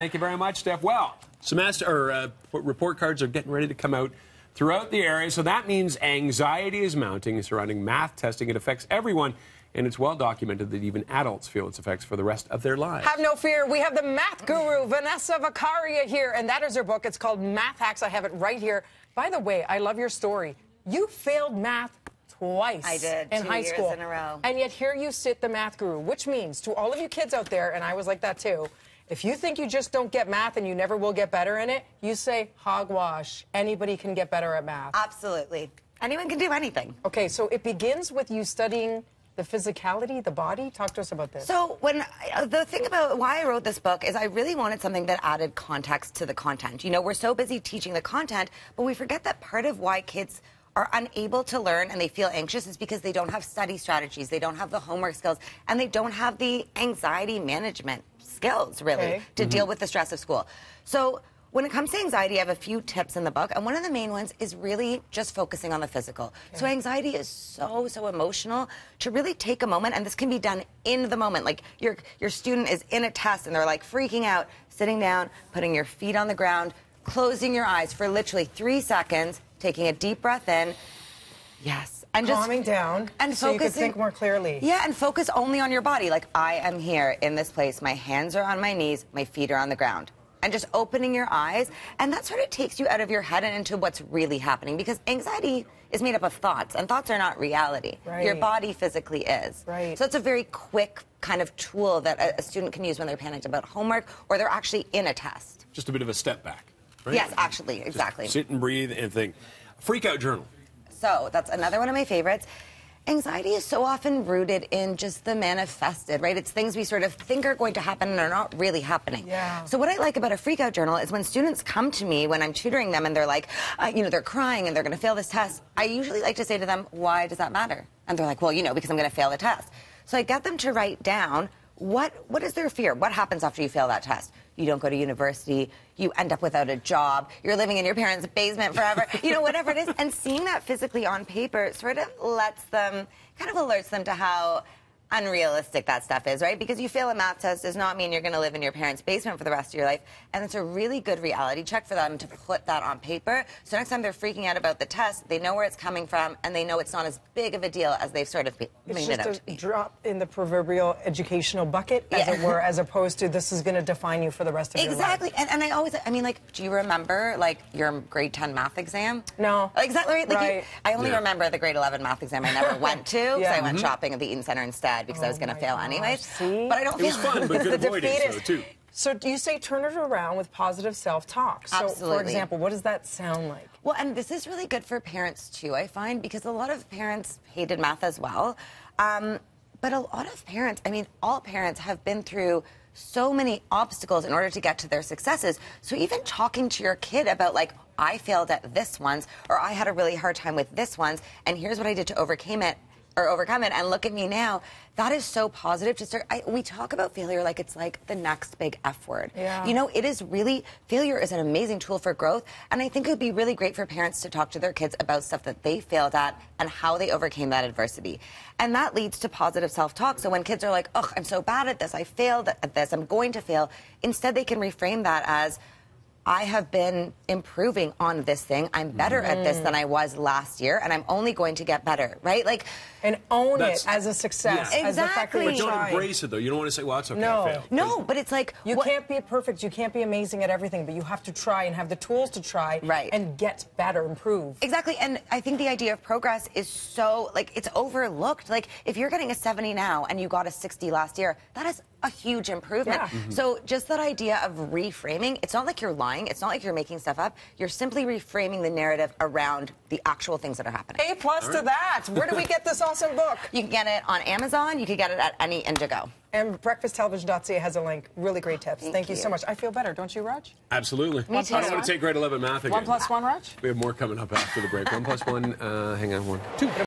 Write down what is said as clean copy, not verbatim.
Thank you very much, Steph. Well, report cards are getting ready to come out throughout the area, so that means anxiety is mounting surrounding math testing. It affects everyone, and it's well documented that even adults feel its effects for the rest of their lives. Have no fear. We have the Math Guru Vanessa Vakharia here, and that is her book. It's called Math Hacks. I have it right here. By the way, I love your story. You failed math twice. I did, in high school. 2 years in a row. And yet here you sit, the Math Guru, which means to all of you kids out there, and I was like that too, if you think you just don't get math and you never will get better in it, you say hogwash. Anybody can get better at math. Absolutely. Anyone can do anything. Okay, so it begins with you studying the physicality, the body. Talk to us about this. So the thing about why I wrote this book is I really wanted something that added context to the content. You know, we're so busy teaching the content, but we forget that part of why kids are unable to learn and they feel anxious is because they don't have study strategies, they don't have the homework skills, and they don't have the anxiety management skills, really, to deal with the stress of school. So when it comes to anxiety, I have a few tips in the book, and one of the main ones is really just focusing on the physical. So anxiety is so emotional. To really take a moment, and this can be done in the moment, like your student is in a test and they're like freaking out, sitting down, putting your feet on the ground, closing your eyes for literally 3 seconds, taking a deep breath in, and calming down and so you can think more clearly. Yeah, and focus only on your body. Like, I am here in this place. My hands are on my knees. My feet are on the ground. And just opening your eyes. And that sort of takes you out of your head and into what's really happening. Because anxiety is made up of thoughts, and thoughts are not reality. Right. Your body physically is. Right. So it's a very quick kind of tool that a student can use when they're panicked about homework or they're actually in a test. Just a bit of a step back, right? Yes, actually, exactly. Just sit and breathe and think. Freak out journal. So that's another one of my favorites. Anxiety is so often rooted in just the manifested, right? It's things we sort of think are going to happen and are not really happening. Yeah. So what I like about a freak out journal is when students come to me when I'm tutoring them and they're like, you know, they're crying and they're going to fail this test, I usually like to say to them, why does that matter? And they're like, well, you know, because I'm going to fail the test. So I get them to write down what is their fear? What happens after you fail that test? You don't go to university, you end up without a job, you're living in your parents' basement forever, you know, whatever it is. And seeing that physically on paper sort of lets them, kind of alerts them to how unrealistic that stuff is, right? Because you fail a math test does not mean you're going to live in your parents' basement for the rest of your life. And it's a really good reality check for them to put that on paper. So next time they're freaking out about the test, they know where it's coming from, and they know it's not as big of a deal as they've sort of made it out to be. It's just a drop in the proverbial educational bucket, as it were, as opposed to this is going to define you for the rest of your life. Exactly. And I mean, like, do you remember, like, your grade 10 math exam? No. Exactly, right? Like, right. I only remember the grade 11 math exam I never went to, because I went shopping at the Eaton Center instead, because I was going to fail anyways. See? But I don't feel It was fun, but good avoiding, so, too. So do you say turn it around with positive self-talk? So, Absolutely. for example, what does that sound like? Well, and this is really good for parents, too, I find, because a lot of parents hated math as well. But a lot of parents, I mean, all parents have been through so many obstacles in order to get to their successes. So even talking to your kid about, like, I failed at this once, or I had a really hard time with this once, and here's what I did to overcome it, and look at me now. That is so positive to start. We talk about failure like it's like the next big F word. Yeah. You know, it is really, failure is an amazing tool for growth, and I think it would be really great for parents to talk to their kids about stuff that they failed at and how they overcame that adversity. And that leads to positive self-talk. So when kids are like, oh, I'm so bad at this, I failed at this, I'm going to fail, instead they can reframe that as, I have been improving on this thing. I'm better at this than I was last year, and I'm only going to get better, right? Like, and own it as a success. Yeah. As the fact that Exactly. you But don't tried. embrace it, though. You don't want to say, well, it's okay, No. I failed. no, but it's like... You can't be perfect. You can't be amazing at everything, but you have to try and have the tools to try and get better, improve. Exactly, and I think the idea of progress is so, like, it's overlooked. Like, if you're getting a 70 now and you got a 60 last year, that is a huge improvement. Yeah. So just that idea of reframing, it's not like you're lying, it's not like you're making stuff up, you're simply reframing the narrative around the actual things that are happening. A+ to that. Where do we get this awesome book? You can get it on Amazon, you can get it at any Indigo. And breakfasttelevision.ca has a link. Really great tips. Thank you so you. much. I feel better, don't you, Raj? Absolutely. Me too. I don't want to take grade 11 math again. 1 + 1, Raj? We have more coming up after the break. 1 + 1, hang on, 1, 2.